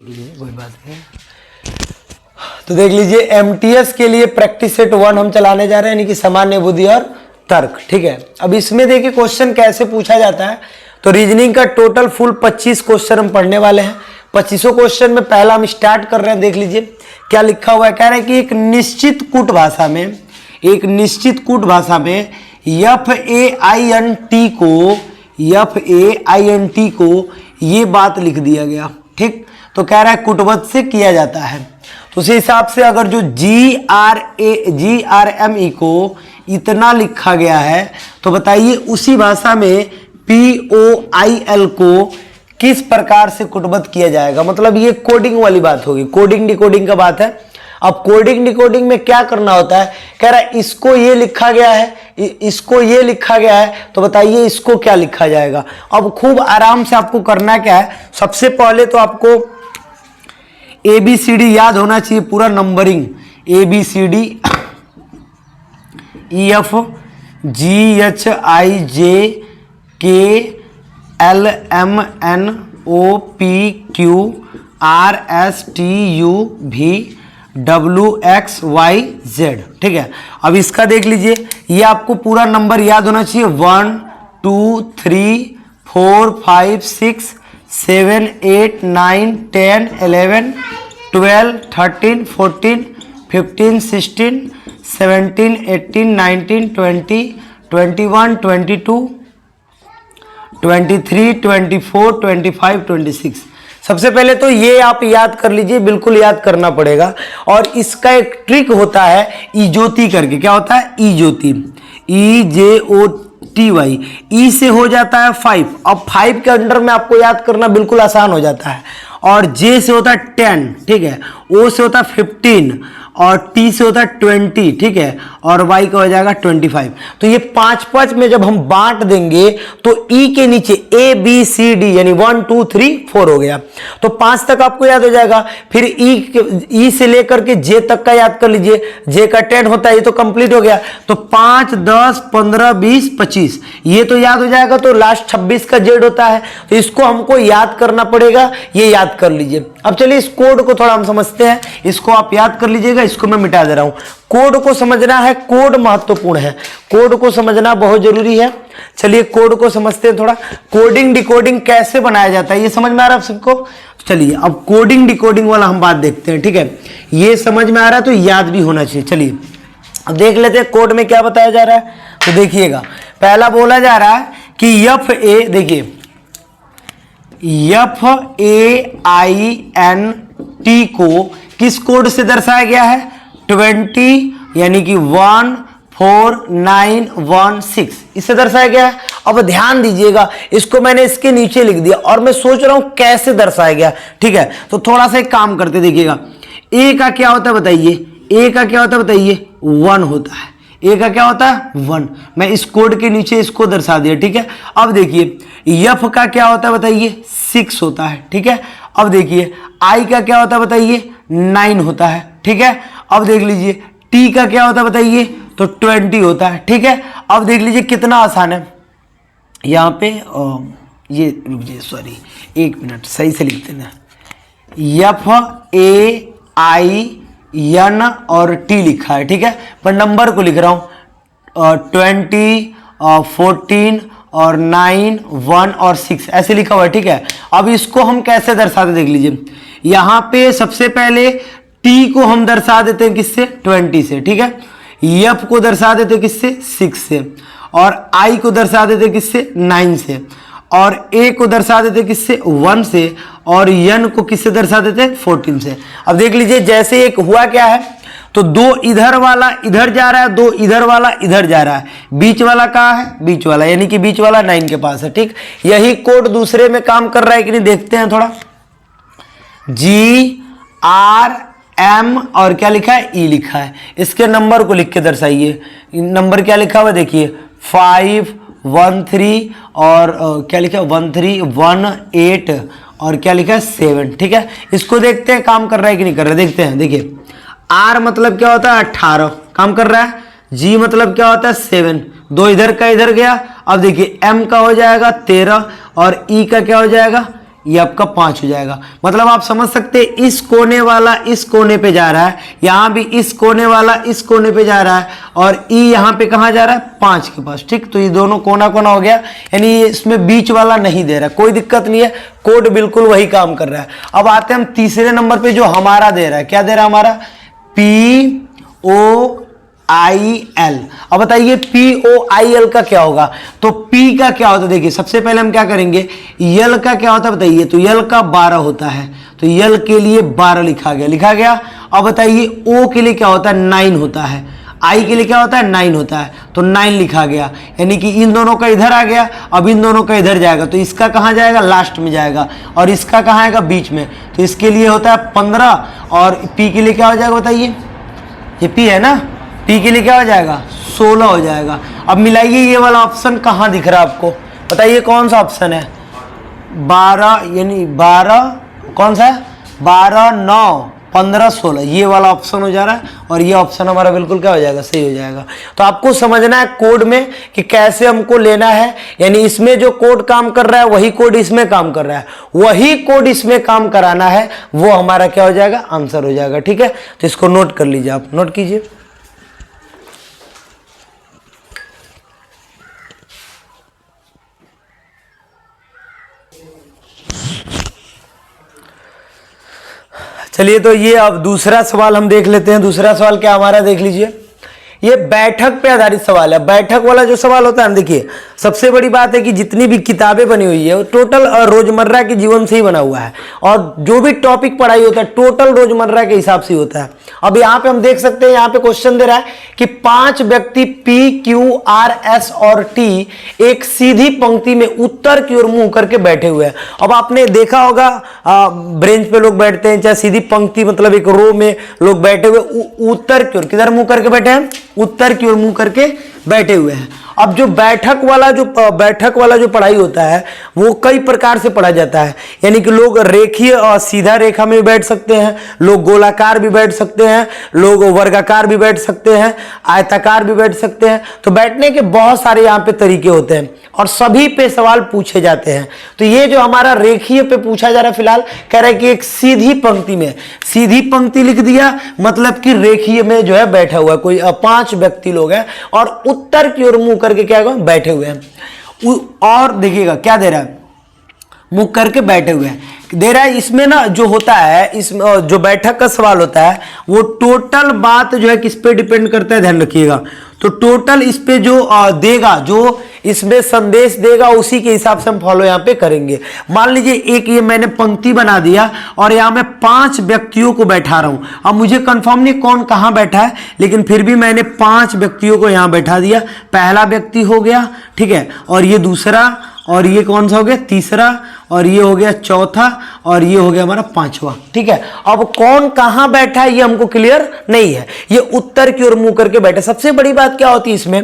कोई बात नहीं। तो देख लीजिए एमटीएस के लिए प्रैक्टिस सेट 1 हम चलाने जा रहे हैं, यानी कि सामान्य बुद्धि और तर्क। ठीक है, अब इसमें देखिए क्वेश्चन कैसे पूछा जाता है। तो रीजनिंग का टोटल फुल 25 क्वेश्चन हम पढ़ने वाले हैं। 25 क्वेश्चन में पहला हम स्टार्ट कर रहे हैं। देख लीजिए क्या लिखा हुआ है। कह रहा है कि एक निश्चित कूट भाषा में FAINT को ये बात लिख दिया गया। ठीक, तो कह रहा है कुटवत से किया जाता है। तो उसी हिसाब से अगर जो GRME को इतना लिखा गया है, तो बताइए उसी भाषा में POIL को किस प्रकार से कुटबद्ध किया जाएगा। मतलब ये कोडिंग वाली बात होगी, कोडिंग डिकोडिंग का बात है। अब कोडिंग डिकोडिंग में क्या करना होता है, कह रहा है इसको ये लिखा गया है, इसको ये लिखा गया है, तो बताइए इसको क्या लिखा जाएगा। अब खूब आराम से आपको करना क्या है, सबसे पहले तो आपको ABCD याद होना चाहिए, पूरा numbering ABCD EF GHIJ KLMNOPQ RSTUVWXYZ। ठीक है, अब इसका देख लीजिए, ये आपको पूरा नंबर याद होना चाहिए। 1 2 3 4 5 6 7 8 9 10 11 12 13 14 15 16 17 18 19 20 21 22 23 24 25 26। सबसे पहले तो ये आप याद कर लीजिए, बिल्कुल याद करना पड़ेगा। और इसका एक ट्रिक होता है इजोती करके। क्या होता है? इजोती, EJOTY। ई से हो जाता है 5। अब 5 के अंडर में आपको याद करना बिल्कुल आसान हो जाता है। और J से होता है 10, ठीक है, O से होता है 15 और T से होता है 20, ठीक है, और Y का हो जाएगा 25। तो ये 5-5 में जब हम बांट देंगे तो E के नीचे ABCD यानी 1 2 3 4 हो गया। तो 5 तक आपको याद हो जाएगा। फिर E से लेकर के J तक का याद कर लीजिए, J का 10 होता है, ये तो कंप्लीट हो गया। तो 5 10 15 20 25 ये तो याद हो जाएगा। तो लास्ट 26 का Z होता है, तो इसको हमको याद करना पड़ेगा। ये याद कर लीजिए। अब चलिए इस कोड को थोड़ा हम समझते हैं। इसको आप याद कर लीजिएगा, इसको मैं मिटा दे रहा हूं। कोड को समझना है, कोड महत्वपूर्ण है, कोड को समझना बहुत जरूरी है। चलिए कोड को समझते हैं थोड़ा। कोडिंग डिकोडिंग कैसे बनाया जाता है ये समझ में आ रहा है आप सबको। चलिए अब कोडिंग डिकोडिंग वाला हम बात देखते हैं। ठीक है, ये समझ में आ रहा है तो याद भी होना चाहिए। चलिए अब देख लेते हैं कोड में क्या बताया जा रहा है। तो देखिएगा, पहला बोला जा रहा है कि FA, देखिए FAINT को किस कोड से दर्शाया गया है? 20 यानी कि 14916 इससे दर्शाया गया है। अब ध्यान दीजिएगा, इसको मैंने इसके नीचे लिख दिया और मैं सोच रहा हूं कैसे दर्शाया गया। ठीक है, तो थोड़ा सा एक काम करते, देखिएगा A का क्या होता है बताइए, A का क्या होता है बताइए, 1 होता है। A का क्या होता है? 1। मैं इस कोड के नीचे इसको दर्शा दिया। ठीक है, अब देखिए F का क्या होता है बताइए, 6 होता है। ठीक है, अब देखिए I का क्या होता है बताइए, 9 होता है। ठीक है, अब देख लीजिए T का क्या होता है बताइए, तो 20 होता है। ठीक है, अब देख लीजिए कितना आसान है। यहाँ पे ये रुकिए, सॉरी 1 मिनट, सही से लिखते हैं। FAIN और T लिखा है। ठीक है, पर नंबर को लिख रहा हूँ 20 14 और 9 1 और 6 ऐसे लिखा हुआ है। ठीक है, अब इसको हम कैसे दर्शाते देख लीजिए। यहाँ पे सबसे पहले T को हम दर्शा देते हैं किससे? 20 से। ठीक है, F को दर्शा देते हैं किससे? 6 से। और I को दर्शा देते हैं किससे? 9 से। और A को दर्शा देते किससे? 1 से। और N को किससे दर्शा देते? 14 से। अब देख लीजिए जैसे एक हुआ क्या है, तो 2 इधर वाला इधर जा रहा है, 2 इधर वाला इधर जा रहा है, बीच वाला कहाँ है? बीच वाला, यानी कि बीच वाला 9 के पास है। ठीक, यही कोड दूसरे में काम कर रहा है कि नहीं देखते हैं थोड़ा। GRM और क्या लिखा है? E लिखा है। इसके नंबर को लिख के दर्शाइए। नंबर क्या लिखा हुआ देखिए, 5 1 3 और क्या लिखा है 1 3 1 8 और क्या लिखा है 7। ठीक है, इसको देखते हैं काम कर रहा है कि नहीं कर रहा है, देखते हैं। देखिए R मतलब क्या होता है? 18 काम कर रहा है। G मतलब क्या होता है? 7, 2 इधर का इधर गया। अब देखिए M का हो जाएगा 13 और E का क्या हो जाएगा? ये आपका 5 हो जाएगा। मतलब आप समझ सकते हैं इस कोने वाला इस कोने पे जा रहा है, यहाँ भी इस कोने वाला इस कोने पे जा रहा है, और ई यहाँ पे कहाँ जा रहा है 5 के पास। ठीक, तो ये दोनों कोना कोना हो गया, यानी ये इसमें बीच वाला नहीं दे रहा, कोई दिक्कत नहीं है, कोड बिल्कुल वही काम कर रहा है। अब आते हैं हम तीसरे नंबर पे जो हमारा दे रहा है, क्या दे रहा है हमारा POIL। अब बताइए POIL का क्या होगा, तो P का क्या होता है, देखिए सबसे पहले हम क्या करेंगे, L का क्या होता है बताइए, तो L का 12 होता है, तो L के लिए 12 लिखा गया। अब बताइए O के लिए क्या होता है 9 होता है, I के लिए क्या होता है 9 होता है, तो 9 लिखा गया, यानी कि इन दोनों का इधर आ गया, अब इन दोनों का इधर जाएगा, तो इसका कहाँ जाएगा लास्ट में जाएगा, और इसका कहाँ आएगा बीच में, तो इसके लिए होता है 15, और P के लिए क्या हो जाएगा बताइए, ये P है ना, P के लिए क्या हो जाएगा 16 हो जाएगा। अब मिलाइए, ये वाला ऑप्शन कहाँ दिख रहा है आपको, बताइए कौन सा ऑप्शन है, 12, यानी 12 कौन सा है, 12, 9, 15, 16, ये वाला ऑप्शन हो जा रहा है, और ये ऑप्शन हमारा बिल्कुल क्या हो जाएगा सही हो जाएगा। तो आपको समझना है कोड में कि कैसे हमको लेना है, यानी इसमें जो कोड काम कर रहा है वही कोड इसमें काम कर रहा है, वही कोड इसमें काम कराना है, वो हमारा क्या हो जाएगा आंसर हो जाएगा। ठीक है, तो इसको नोट कर लीजिए, आप नोट कीजिए। चलिए, तो ये अब दूसरा सवाल हम देख लेते हैं। दूसरा सवाल क्या हमारा देख लीजिए, ये बैठक पे आधारित सवाल है। बैठक वाला जो सवाल होता है, देखिए सबसे बड़ी बात है कि जितनी भी किताबें बनी हुई है वो टोटल रोजमर्रा के जीवन से ही बना हुआ है, और जो भी टॉपिक पढ़ाई होता है टोटल रोजमर्रा के हिसाब से होता है। अब यहाँ पे हम देख सकते हैं, यहाँ पे क्वेश्चन दे रहा है कि 5 व्यक्ति P, Q, R, S और T एक सीधी पंक्ति में उत्तर की ओर मुंह करके बैठे हुए हैं। अब आपने देखा होगा ब्रेंच पे लोग बैठते हैं, चाहे सीधी पंक्ति मतलब एक रो में लोग बैठे हुए उत्तर की ओर, किधर मुंह करके बैठे हैं, उत्तर की ओर मुंह करके बैठे हुए हैं। अब जो बैठक वाला जो पढ़ाई होता है वो कई प्रकार से पढ़ा जाता है, यानी कि लोग रेखीय और सीधा रेखा में भी बैठ सकते हैं, लोग गोलाकार भी बैठ सकते हैं, लोग वर्गाकार भी बैठ सकते हैं, आयताकार भी बैठ सकते हैं। तो बैठने के बहुत सारे यहाँ पे तरीके होते हैं और सभी पे सवाल पूछे जाते हैं। तो ये जो हमारा रेखीय पे पूछा जा रहा है, फिलहाल कह रहा है कि एक सीधी पंक्ति में, सीधी पंक्ति लिख दिया मतलब कि रेखीय में जो है बैठा हुआ है, कोई 5 व्यक्ति लोग हैं और उत्तर की ओर मुंह करके क्या बैठे हुए हैं। और देखिएगा क्या दे रहा है, मुंह करके बैठे हुए हैं दे रहा है। इसमें ना जो होता है, इसमें जो बैठक का सवाल होता है वो टोटल बात जो है किस पे डिपेंड करता है, ध्यान रखिएगा। तो टोटल इस पे जो देगा, जो इसमें संदेश देगा उसी के हिसाब से हम फॉलो यहाँ पे करेंगे। मान लीजिए एक ये मैंने पंक्ति बना दिया और यहाँ मैं 5 व्यक्तियों को बैठा रहा हूँ। अब मुझे कंफर्म नहीं कौन कहाँ बैठा है, लेकिन फिर भी मैंने 5 व्यक्तियों को यहाँ बैठा दिया। पहला व्यक्ति हो गया, ठीक है, और ये दूसरा, और ये कौन सा हो गया तीसरा, और ये हो गया चौथा, और ये हो गया हमारा 5वां। ठीक है, अब कौन कहां बैठा है ये हमको क्लियर नहीं है, ये उत्तर की ओर मुंह करके बैठे। सबसे बड़ी बात क्या होती है इसमें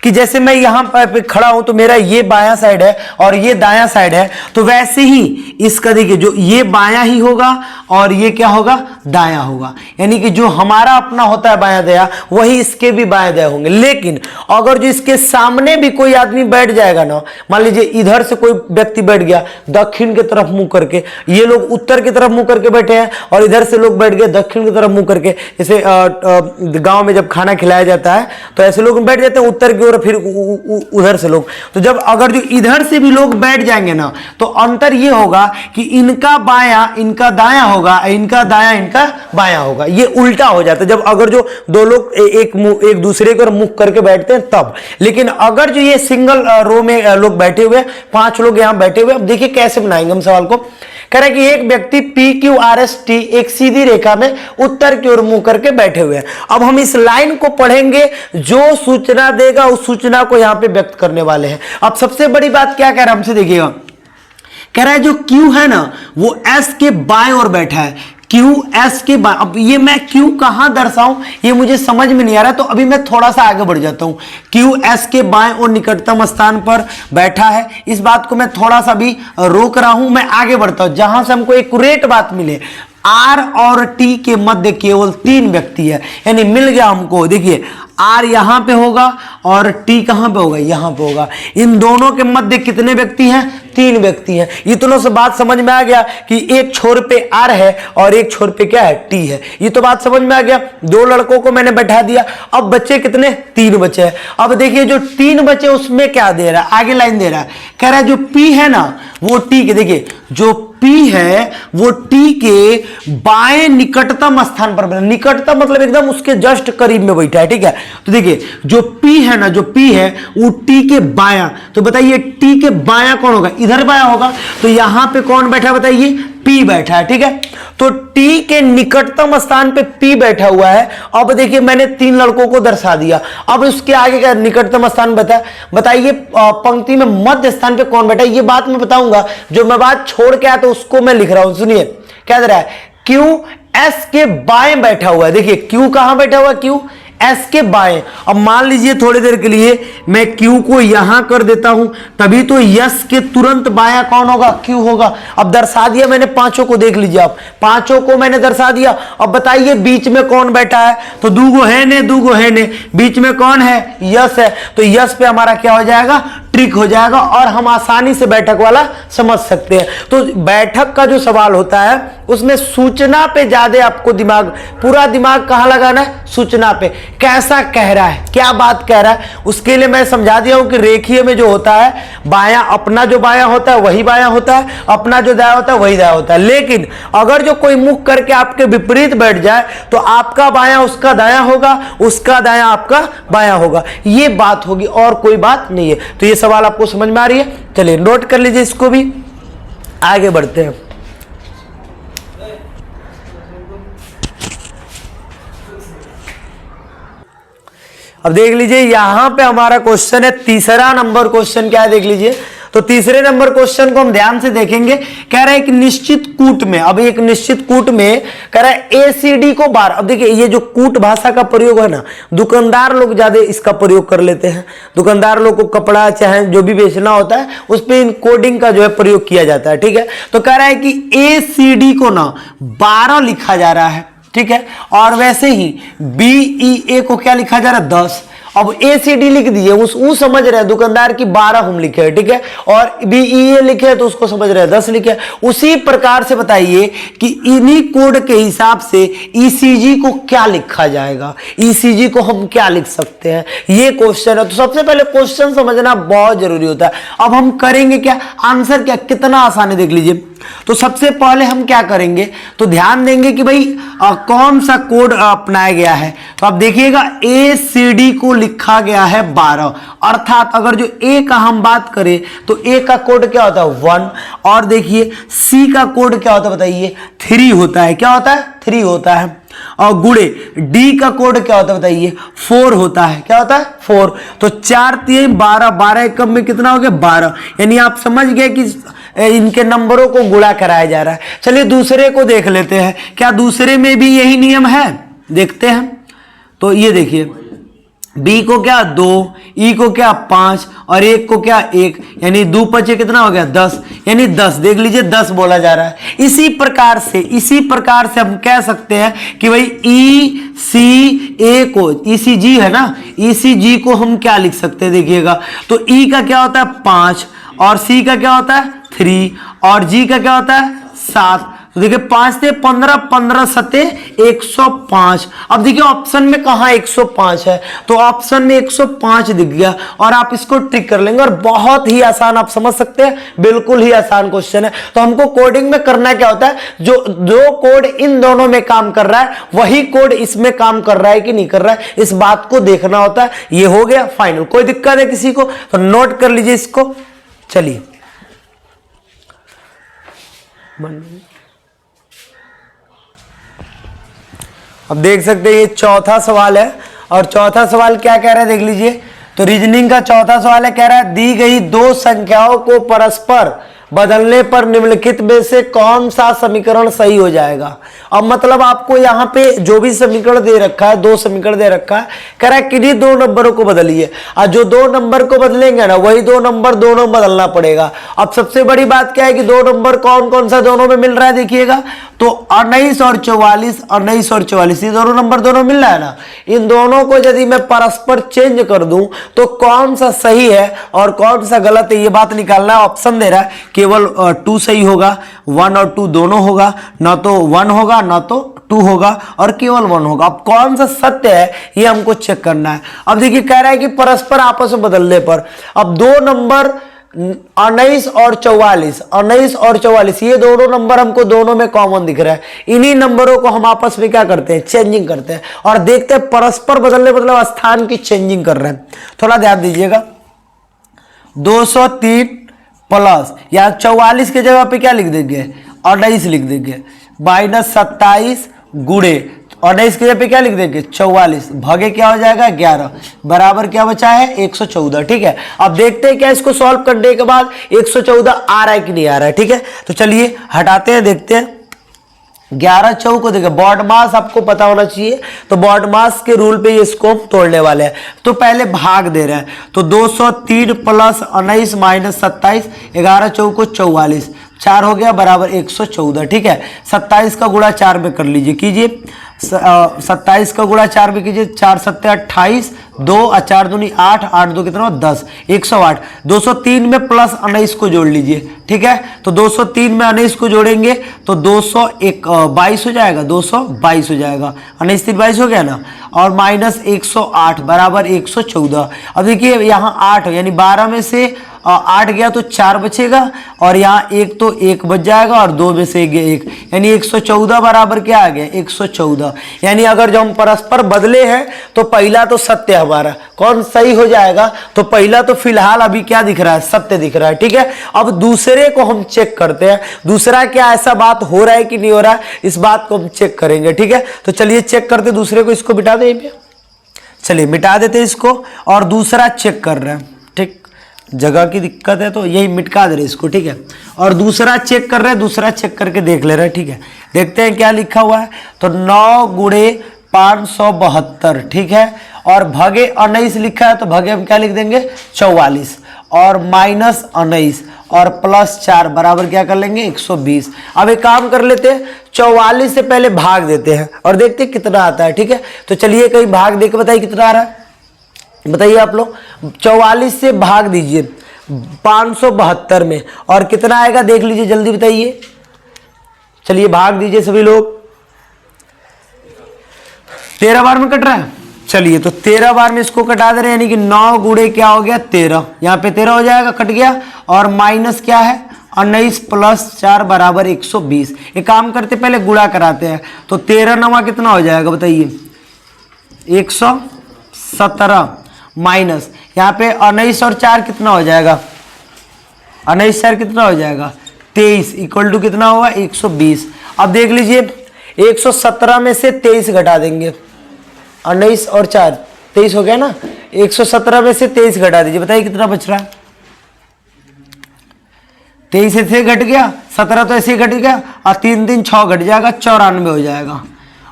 कि जैसे मैं यहां पर खड़ा हूं तो मेरा ये बायां साइड है और ये दायां साइड है, तो वैसे ही इसका देखिए जो ये बायां ही होगा और ये क्या होगा दायां होगा, यानी कि जो हमारा अपना होता है बायां दायां वही इसके भी बायां दायां होंगे। लेकिन अगर जो इसके सामने भी कोई आदमी बैठ जाएगा ना, मान लीजिए इधर से कोई व्यक्ति बैठ गया दक्षिण की तरफ मुंह करके, ये लोग उत्तर की तरफ मुंह करके बैठे हैं और इधर से लोग बैठ गए दक्षिण की तरफ मुंह करके। जैसे गांव में जब खाना खिलाया जाता है तो ऐसे लोग बैठ जाते हैं उत्तर की ओर, फिर उधर से लोग। तो जब अगर जो इधर से भी लोग बैठ जाएंगे ना तो अंतर ये होगा कि इनका बायां इनका दायां होगा, इनका दायां इनका बायां होगा, ये उल्टा हो जाता है जब अगर जो दो लोग एक दूसरे को मुख करके बैठते हैं तब। लेकिन अगर जो ये सिंगल रो में लोग बैठे हुए, 5 लोग यहां बैठे हुए, अब देखिए कैसे बनाएंगे हम सवाल को। कह रहा है कि एक व्यक्ति PQRST एक सीधी रेखा में उत्तर की ओर मुंह करके बैठे हुए हैं। अब हम इस लाइन को पढ़ेंगे, जो सूचना देगा उस सूचना को यहां पे व्यक्त करने वाले हैं। अब सबसे बड़ी बात क्या कह रहा है हमसे, देखिएगा कह रहा है जो Q है ना वो S के बाएं ओर बैठा है। Q S के बाएं, अब ये मैं Q कहां दर्शाऊं ये मुझे समझ में नहीं आ रहा, तो अभी मैं थोड़ा सा आगे बढ़ जाता हूं। Q S के बाएं और निकटतम स्थान पर बैठा है, इस बात को मैं थोड़ा सा भी रोक रहा हूं, मैं आगे बढ़ता हूं जहां से हमको एक्यूरेट बात मिले। R और T के मध्य केवल 3 व्यक्ति है, यानी मिल गया हमको। देखिए R यहां पे होगा और टी कहाँ पे होगा, यहाँ पे होगा। इन दोनों के मध्य कितने व्यक्ति हैं, 3 व्यक्ति हैं। इतनों से बात समझ में आ गया कि एक छोर पे आर है और एक छोर पे क्या है, टी है। ये तो बात समझ में आ गया। 2 लड़कों को मैंने बैठा दिया, अब बच्चे कितने, 3 बचे हैं। अब देखिए जो 3 बचे उसमें क्या दे रहा है, आगे लाइन दे रहा है, कह रहा है जो पी है ना वो टी के, देखिए जो पी है वो टी के बाएं निकटतम स्थान पर, निकटतम मतलब एकदम उसके जस्ट करीब में बैठा है, ठीक है। तो देखिए जो पी है ना, जो पी है वो टी के बायां, तो बताइए टी के बायां कौन होगा, इधर बायां होगा। तो यहां पे कौन बैठा है बताइए, पी बैठा है, ठीक है। तो टी के निकटतम स्थान पे पी बैठा हुआ है। अब देखिए मैंने 3 लड़कों को दर्शा दिया, अब उसके आगे का निकटतम स्थान बताइए पंक्ति में मध्य स्थान पे कौन बैठा है। ये बात मैं बताऊंगा, जो मैं बात छोड़ के आया तो उसको मैं लिख रहा हूं, सुनिए क्या दे रहा है, क्यू एस के बाएं बैठा हुआ है। देखिए क्यू कहां बैठा हुआ है, क्यू एस के बाएं। अब मान लीजिए थोड़ी देर के लिए मैं Q को यहां कर देता हूं, तभी तो यस के तुरंत बायां कौन होगा, Q होगा। अब दर्शा दिया मैंने पांचों को, देख लीजिए आप पांचों को मैंने दर्शा दिया। अब बताइए बीच में कौन बैठा है, तो दूगो है ने, दूगो है ने, बीच में कौन है, यस है। तो यस पे हमारा क्या हो जाएगा, ट्रिक हो जाएगा और हम आसानी से बैठक वाला समझ सकते हैं। तो बैठक का जो सवाल होता है उसमें सूचना पे ज्यादा आपको दिमाग, पूरा दिमाग कहां लगाना है, सूचना पे। कैसा कह रहा है, क्या बात कह रहा है, उसके लिए मैं समझा दिया हूं कि रेखीय में जो होता है बायां, अपना जो बायां होता है वही बायां होता है, अपना जो दायां होता है वही दायां होता है। लेकिन अगर जो कोई मुख करके आपके विपरीत बैठ जाए तो आपका बायां उसका दायां होगा, उसका दायां आपका बायां होगा। ये बात होगी और कोई बात नहीं है। तो ये सवाल आपको समझ में आ रही है, चलिए नोट कर लीजिए इसको भी, आगे बढ़ते हैं। अब देख लीजिए यहां पे हमारा क्वेश्चन है, तीसरा नंबर क्वेश्चन क्या है देख लीजिए। तो तीसरे नंबर क्वेश्चन को हम ध्यान से देखेंगे। कह रहा है एक निश्चित कूट में, अब एक निश्चित कूट में कह रहा है एसीडी को 12। अब देखिए ये जो कूट भाषा का प्रयोग है ना, दुकानदार लोग ज्यादा इसका प्रयोग कर लेते हैं। दुकानदार लोग को कपड़ा चाहे जो भी बेचना होता है उस पर इन कोडिंग का जो है प्रयोग किया जाता है, ठीक है। तो कह रहा है कि एसीडी को ना 12 लिखा जा रहा है, ठीक है। और वैसे ही बीईए को क्या लिखा जा रहा है, 10। अब एसीडी लिख दिए, उस समझ रहे हैं दुकानदार की 12 हम लिखे हैं, ठीक है। और बीईए लिखे है तो उसको समझ रहे हैं 10 लिखे है। उसी प्रकार से बताइए कि इन्हीं कोड के हिसाब से ईसीजी को क्या लिखा जाएगा, ईसीजी को हम क्या लिख सकते हैं, ये क्वेश्चन है। तो सबसे पहले क्वेश्चन समझना बहुत जरूरी होता है। अब हम करेंगे क्या, आंसर क्या, कितना आसान है देख लीजिए। तो सबसे पहले हम क्या करेंगे, तो ध्यान देंगे कि भाई कौन सा कोड अपनाया गया है। तो आप देखिएगा एसीडी को लिखा गया है 12, अर्थात अगर जो ए का हम बात करें तो ए का कोड क्या होता है 1, और देखिए सी का कोड क्या होता है बताइए 3 होता है। क्या होता है, 3 होता है। और गुड़े डी का कोड क्या होता है बताइए 4 होता है। क्या होता है, 4। तो 4 3 12, 12 एकम में कितना हो गया 12। यानी आप समझ गए कि इनके नंबरों को गुणा कराया जा रहा है। चलिए दूसरे को देख लेते हैं, क्या दूसरे में भी यही नियम है, देखते हैं। तो ये देखिए बी को क्या 2, ई को क्या 5 और एक को क्या 1, यानी 2 5 कितना हो गया 10, यानी 10। देख लीजिए 10 बोला जा रहा है। इसी प्रकार से हम कह सकते हैं कि भाई ई सी ए को, ईसीजी है ना, ईसीजी को हम क्या लिख सकते हैं देखिएगा। तो ई का क्या होता है 5 और सी का क्या होता है 3 और जी का क्या होता है 7। तो देखिए 5 से 15, 15 सते 105। अब देखिए ऑप्शन में कहा 105 है, तो ऑप्शन में 105 दिख गया और आप इसको ट्रिक कर लेंगे और बहुत ही आसान आप समझ सकते हैं, बिल्कुल ही आसान क्वेश्चन है। तो हमको कोडिंग में करना क्या होता है, जो कोड इन दोनों में काम कर रहा है वही कोड इसमें काम कर रहा है कि नहीं कर रहा है, इस बात को देखना होता है। ये हो गया फाइनल। कोई दिक्कत है किसी को तो नोट कर लीजिए इसको। चलिए अब देख सकते हैं ये चौथा सवाल है और चौथा सवाल क्या कह रहा है देख लीजिए। तो रीजनिंग का चौथा सवाल है, कह रहा है दी गई 2 संख्याओं को परस्पर बदलने पर निम्नलिखित में से कौन सा समीकरण सही हो जाएगा। अब मतलब आपको यहाँ पे जो भी समीकरण दे रखा है, 2 समीकरण दे रखा है, कह रहा है किन्हीं 2 नंबरों को बदलिए, और जो 2 नंबर को बदलेंगे ना वही 2 नंबर दोनों बदलना पड़ेगा। अब सबसे बड़ी बात क्या है कि 2 नंबर कौन कौन सा दोनों में मिल रहा है, देखिएगा तो 19 और 44, 19 और 44 ये दोनों नंबर दोनों मिल रहा है ना। इन दोनों को यदि मैं परस्पर चेंज कर दूं तो कौन सा सही है और कौन सा गलत है, ये बात निकालना है। ऑप्शन दे रहा है केवल 2 सही होगा, 1 और 2 दोनों होगा, ना तो 1 होगा ना तो 2 होगा, और केवल 1 होगा। अब कौन सा सत्य है ये हमको चेक करना है। अब देखिए कह रहा है कि परस्पर आपस में बदलने पर, अब 2 नंबर 19 और 44, 19 और 44 ये दोनों नंबर हमको दोनों में कॉमन दिख रहा है। इन्हीं नंबरों को हम आपस में क्या करते हैं, चेंजिंग करते हैं, और देखते हैं परस्पर बदलने मतलब स्थान की चेंजिंग कर रहे हैं। थोड़ा ध्यान दीजिएगा, 203 प्लस या 44 की जगह पे क्या लिख देंगे, 19 लिख देंगे, माइनस 27 गुणे 19 की जगह पे क्या लिख देंगे 44, भागे क्या हो जाएगा 11, बराबर क्या बचा है 114। ठीक है, अब देखते हैं क्या इसको सॉल्व करने के बाद 114 आ रहा है कि नहीं आ रहा है। ठीक है, तो चलिए हटाते हैं, देखते हैं। 11 चौक को देखिए, बॉड मास आपको पता होना चाहिए, तो बॉड मास के रूल पे इसको हम तोड़ने वाले हैं। तो पहले भाग दे रहे हैं, तो 203 प्लस 19 माइनस 27, 11 चौक को 44, 4 हो गया बराबर 114। ठीक है, 27 का गुणा 4 में कर लीजिए, कीजिए 27 का गुणा 4 में कीजिए, 4 सत्ते 28, 2 और 4 दूनी 8, 8 2 कितना 10, 108। 203 में प्लस 19 को जोड़ लीजिए। ठीक है, तो 203 में 19 को जोड़ेंगे तो 222 हो जाएगा, 222 हो जाएगा, 19 3 22 हो गया ना, और माइनस 108 बराबर 114। अब देखिए यहाँ 8 यानी 12 में से 8 गया तो 4 बचेगा, और यहाँ 1 तो 1 बच जाएगा, और 2 में से 1 यानी 114 बराबर क्या आ गया 114। यानी अगर जो हम परस्पर बदले हैं तो पहला तो सत्य हमारा कौन सही हो जाएगा, तो पहला तो फिलहाल अभी क्या दिख रहा है, सत्य दिख रहा है। ठीक है, अब दूसरे को हम चेक करते हैं, दूसरा क्या ऐसा बात हो रहा है कि नहीं हो रहा है, इस बात को हम चेक करेंगे। ठीक है, तो चलिए चेक करते दूसरे को, इसको मिटा दें, चलिए मिटा देते इसको, और दूसरा चेक कर रहे हैं। ठीक, जगह की दिक्कत है तो यही मिटका दे रहे इसको। ठीक है, और दूसरा चेक कर रहे हैं, दूसरा चेक करके देख ले रहे हैं। ठीक है, देखते हैं क्या लिखा हुआ है, तो 9 गुणे 572। ठीक है, और भगे 19 लिखा है तो भगे हम क्या लिख देंगे 44, और माइनस 19 और प्लस 4 बराबर क्या कर लेंगे 120। अब एक काम कर लेते हैं, 44 से पहले भाग देते हैं और देखते हैं कितना आता है। ठीक है, तो चलिए कहीं भाग देके बताइए कितना आ रहा है, बताइए आप लोग। 44 से भाग दीजिए 572 में, और कितना आएगा देख लीजिए, जल्दी बताइए। चलिए भाग दीजिए सभी लोग, 13 बार में कट रहा है। चलिए तो 13 बार में इसको कटा दे रहे हैं, यानी कि 9 गुणे क्या हो गया 13, यहाँ पे 13 हो जाएगा, कट गया, और माइनस क्या है 19 प्लस 4 बराबर 120। एक काम करते पहले गुणा कराते हैं, तो 13 नवा कितना हो जाएगा बताइए 117, माइनस यहाँ पे 19 और 4 कितना हो जाएगा, 19 4 कितना हो जाएगा 23, इक्वल टू कितना होगा 120। अब देख लीजिए 117 में से 23 घटा देंगे, 19 और 4 23 हो गया ना, 117 में से 23 घटा दीजिए, बताइए कितना बच रहा है। 23 ऐसे घट गया, 17 तो ऐसे ही घट गया, और 3 3 6 घट जाएगा, 94 हो जाएगा,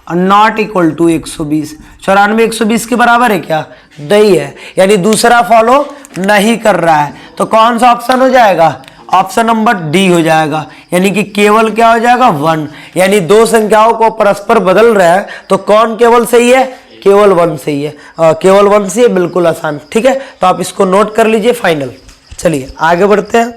और नॉट इक्वल टू 120। 94 120 के बराबर है क्या, नहीं है, यानी दूसरा फॉलो नहीं कर रहा है। तो कौन सा ऑप्शन हो जाएगा, ऑप्शन नंबर डी हो जाएगा, यानी कि केवल क्या हो जाएगा 1। यानी 2 संख्याओं को परस्पर बदल रहा है तो कौन केवल सही है, केवल 1 सही है, केवल 1 सही है, बिल्कुल आसान। ठीक है, तो आप इसको नोट कर लीजिए फाइनल। चलिए आगे बढ़ते हैं।